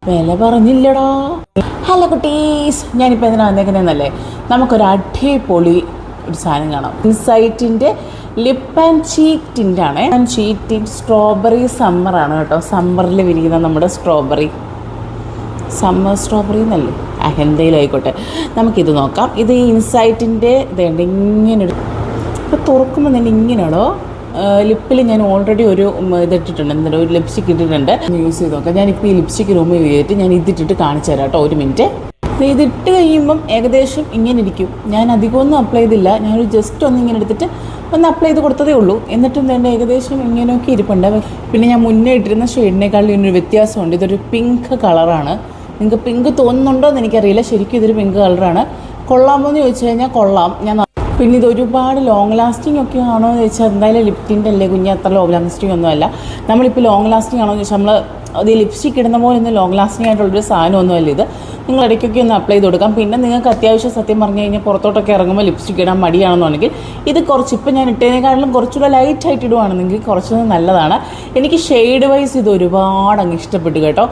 വില പറഞ്ഞില്ലടാ. ഹലോ കുട്ടീസ്, ഞാനിപ്പോൾ എന്തിനാ വന്നേക്കുന്നതെന്നല്ലേ, നമുക്കൊരു അടിപൊളി ഒരു സാധനം കാണാം. ഇൻസൈറ്റിൻ്റെ ലിപ്പ് ആൻഡ് ചീക്ക് ടിൻ്റാണ്. ചീക്ക് ടിൻറ്റ് സ്ട്രോബെറി സമ്മറാണ് കേട്ടോ. സമ്മറിൽ വിരിക്കുന്ന നമ്മുടെ സ്ട്രോബെറി, സമ്മർ സ്ട്രോബെറി എന്നല്ലേ, എന്തെങ്കിലും ആയിക്കോട്ടെ. നമുക്കിത് നോക്കാം. ഇത് ഈ ഇൻസൈറ്റിൻ്റെ ഇതുണ്ട്, ഇങ്ങനൊരു ഇപ്പോൾ തുറക്കുമ്പോൾ തന്നെ ഇങ്ങനെയാണോ. ലിപ്പിൽ ഞാൻ ഓൾറെഡി ഒരു ഇതിട്ടിട്ടുണ്ട്, എന്താ ഒരു ലിപ്സ്റ്റിക് ഇട്ടിട്ടുണ്ട്. യൂസ് ചെയ്ത് നോക്കാം. ഞാനിപ്പോൾ ഈ ലിപ്സ്റ്റിക്ക് റൂമിൽ ചെയ്തിട്ട് ഞാൻ ഇതിട്ടിട്ട് കാണിച്ചു തരാം കേട്ടോ. ഒരു മിനിറ്റ്. ഇതിട്ട് കഴിയുമ്പം ഏകദേശം ഇങ്ങനെ ഇരിക്കും. ഞാൻ അധികമൊന്നും അപ്ലൈ ചെയ്തില്ല, ഞാനൊരു ജസ്റ്റ് ഒന്ന് ഇങ്ങനെ എടുത്തിട്ട് ഒന്ന് അപ്ലൈ ചെയ്ത് കൊടുത്തതേ ഉള്ളൂ. എന്നിട്ടും തന്നെ ഏകദേശം ഇങ്ങനെയൊക്കെ ഇരിപ്പുണ്ട്. പിന്നെ ഞാൻ മുന്നേ ഇട്ടിരുന്ന ഷെയ്ഡിനേക്കാളും ഇതിനൊരു വ്യത്യാസമുണ്ട്. ഇതൊരു പിങ്ക് കളറാണ്. നിങ്ങൾക്ക് പിങ്ക് തോന്നുന്നുണ്ടോ എന്ന് എനിക്കറിയില്ല, ശരിക്കും ഇതൊരു പിങ്ക് കളറാണ്. കൊള്ളാമോ എന്ന് ചോദിച്ചു കഴിഞ്ഞാൽ കൊള്ളാം. പിന്നെ ഇത് ഒരുപാട് ലോങ് ലാസ്റ്റിംഗ് ഒക്കെ ആണോ എന്ന് ചോദിച്ചാൽ എന്തായാലും ലിപ് ടിൻ്റ് അല്ലേ കുഞ്ഞ്, അത്ര ലോങ് ലാസ്റ്റിംഗ് ഒന്നുമല്ല. നമ്മളിപ്പോൾ ലോങ് ലാസ്റ്റിംഗ് ആണോ എന്ന് ചോദിച്ചാൽ നമ്മൾ അത് ലിപ്സ്റ്റിക് ഇടുന്ന പോലെ ഒന്ന് ലോങ് ലാസ്റ്റിംഗ് ആയിട്ടുള്ളൊരു സാധനമൊന്നുമല്ല ഇത്. നിങ്ങൾ ഇടയ്ക്കൊക്കെ ഒന്ന് അപ്ലൈ ചെയ്ത് കൊടുക്കാം. പിന്നെ നിങ്ങൾക്ക് അത്യാവശ്യം സത്യം പറഞ്ഞു കഴിഞ്ഞാൽ പുറത്തോട്ടൊക്കെ ഇറങ്ങുമ്പോൾ ലിപ്സ്റ്റിക് ഇടാൻ മടിയാണെന്നുണ്ടെങ്കിൽ ഇത് കുറച്ച്, ഇപ്പം ഞാൻ ഇട്ടതിനേക്കാളും കുറച്ചുകൂടെ ലൈറ്റായിട്ട് ഇടുവാണെന്നെങ്കിൽ കുറച്ചുകൂടെ നല്ലതാണ്. എനിക്ക് ഷെയ്ഡ് വൈസ് ഇത് ഒരുപാട് അങ്ങ് ഇഷ്ടപ്പെട്ടു കേട്ടോ.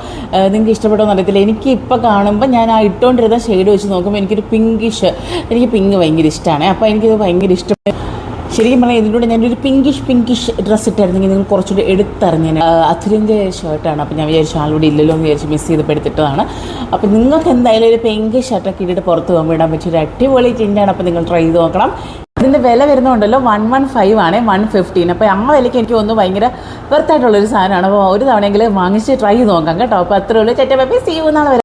നിങ്ങൾക്ക് ഇഷ്ടപ്പെട്ടോ എന്നറിയത്തില്ല. എനിക്ക് ഇപ്പോൾ കാണുമ്പോൾ ഞാൻ ആ ഇട്ടുകൊണ്ടിരുന്ന ഷെയ്ഡ് വെച്ച് നോക്കുമ്പോൾ എനിക്കൊരു പിങ്കിഷ്, എനിക്ക് പിങ്ക് ഭയങ്കര ഇഷ്ടമാണ്. അപ്പോൾ എനിക്കിത് ഭയങ്കര ഇഷ്ടപ്പെട്ടു. ശരിക്കും പറഞ്ഞാൽ ഇതിലൂടെ ഞാനൊരു പിങ്കിഷ് ഡ്രസ്സ് ഇട്ടായിരുന്നെങ്കിൽ നിങ്ങൾ കുറച്ചുകൂടി എടുത്തറിഞ്ഞാൽ. അഥുരിൻ്റെ ഷർട്ടാണ്. അപ്പോൾ ഞാൻ വിചാരിച്ചു ആളുകൂടി ഇല്ലല്ലോ എന്ന് വിചാരിച്ച് മിസ് ചെയ്തപ്പോൾ എടുത്തിട്ടതാണ്. അപ്പോൾ നിങ്ങൾക്ക് എന്തായാലും ഒരു പിങ്ക് ഷർട്ടൊക്കെ ഇട്ടിട്ട് പുറത്ത് പോകുമ്പോൾ ഇടാൻ പറ്റിയൊരു അടിപൊളി ടിൻ്റാണ്. അപ്പോൾ നിങ്ങൾ ട്രൈ ചെയ്ത് നോക്കണം. ഇതിൻ്റെ വില വരുന്നുണ്ടല്ലോ 115 ആണ്, 115. അപ്പോൾ ആ വിലയ്ക്ക് എനിക്ക് ഒന്ന് ഭയങ്കര വെർത്തായിട്ടുള്ളൊരു സാധനമാണ്. അപ്പോൾ ഒരു തവണയെങ്കിലും വാങ്ങിച്ച് ട്രൈ ചെയ്ത് നോക്കാം കേട്ടോ. അപ്പോൾ അത്രേ ഉള്ളൂ. ചേട്ടാ ബൈ, സീ യു നാളെ.